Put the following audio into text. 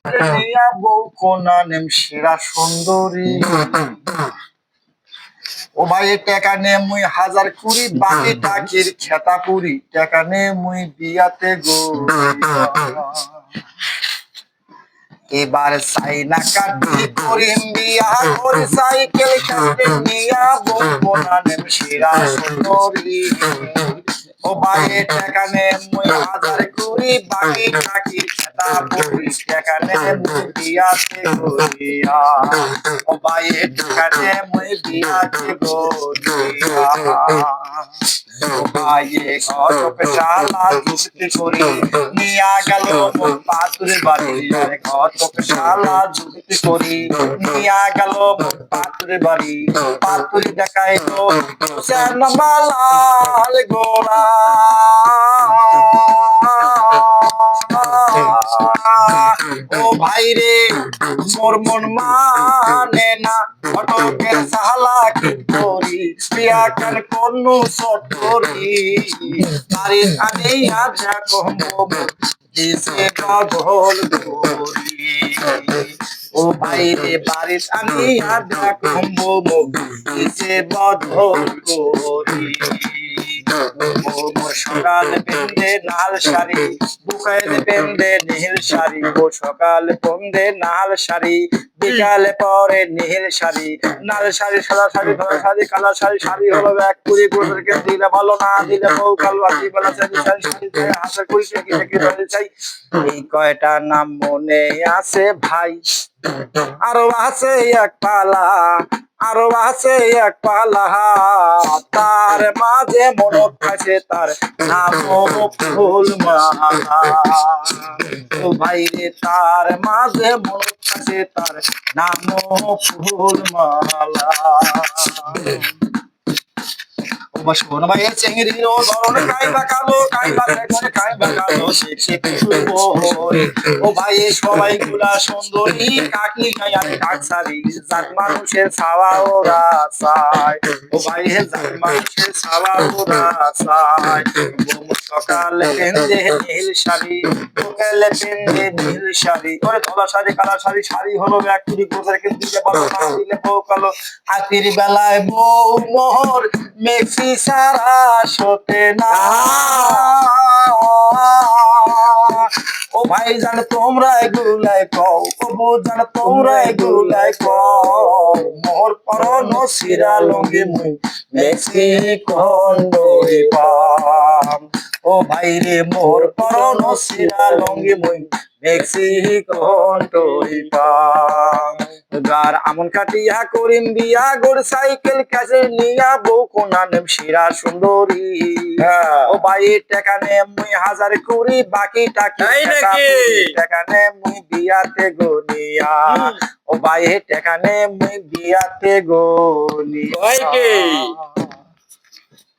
নিয়া বউ কোনা নেম সেরা সুন্দরী। ও ভাই টাকা নে মুই হাজার কুড়ি বাকি টাকির খেতা পুরি টাকা নে মুই বিয়াতে গো। এবার চাই না কাটি করিম বিয়া করে সাইকেল কাটে নিয়া বউ কোনা নেম সেরা সুন্দরী। ও ভাই টাকা নে মুই হাজার কুড়ি বাকি টাকির খেতা পুরি টাকা নে মুই বিয়াতে গরিয়া। ও ভাই টাকা নে মুই বিয়াতে গরিয়া। ভাইয়ে ঘটক শালা যুক্তি করি নিয়া গেল মোর পাতুরে বাড়ি। ঘটক শালা যুক্তি করি নিয়া গেল মোর পাতুরে বাড়ি। পাতুরি দেখাইলো শ্যামলাল গোরা। ও ভাই রে মোর মন মানে না ঘটকের শালা কি করি বিয়া কান কোন সটরি। বাড়ির আগে আজা কহব দিছে বদল করি। ও ভাই রে বাড়ির আগে আজা কহব দিছে বদল করি। সকাল পেন্দে নাল শাড়ি বুকায় পেন্দে নীল শাড়ি। ও সকাল পন্দে নাল শাড়ি বিকালে পরে নীল শাড়ি। নাল শাড়ি সাদা শাড়ি ধরা শাড়ি কালা শাড়ি শাড়ি হলো এক কুড়ি গোদরকে দিলে ভালো না দিলে বউ কালো আছি বেলা শাড়ি শাড়ি শাড়ি হাজার কুড়ি টাকি টাকি শাড়ি চাই। এই কয়টা নাম মনে আছে ভাই আরো আছে এক পালা আরো আছে এক পালা। তার মাঝে মনত আছে তার নাম ফুল মালা। ও ভাই রে তার মাঝে মনত আছে তার নাম ফুল মালা। শোন ভাই চেঙ্গির ও ধরন খাইবা কালো খাইবা সেখানে খাইবা কালো সে ও ভাই সবাই গুলা সুন্দরী কাকি গাই আমি কাকসারি জাত মানুষের ছাওয়া ওরা চায়। ও ভাই জাত মানুষের ছাওয়া ওরা চায়। সকালে পেন্দে নীল শাড়ি বিকালে পেন্দে নীল শাড়ি। ওরে ধলা শাড়ি কালা শাড়ি শাড়ি হলো এক কুড়ি গোজার কিন্তু দিলে ভালো না দিলে বউ কালো। আতির বেলায় বউ মোহর মেক্সি সারা সতে না। ও ভাই জান তোমরা এগুলাই কও ও বউ জান তোমরা এগুলাই কও। মোর পরন সিরা লঙ্গি মুই মেক্সি কন্ডই পাম। ও ভাই রে মোর পরন সিরা লঙ্গি মুই মেক্সি কন্ডই পাম। গার আমন কাটিয়া করিম বিয়া গোর সাইকেল কাছে নিয়া বউ কোনা নেম সেরা সুন্দরী। ও ভাই টাকা নে মুই হাজার কুড়ি বাকি টাকি টাকা নে মুই বিয়াতে গনিয়া। ও ভাই টাকা নে মুই বিয়াতে গনিয়া।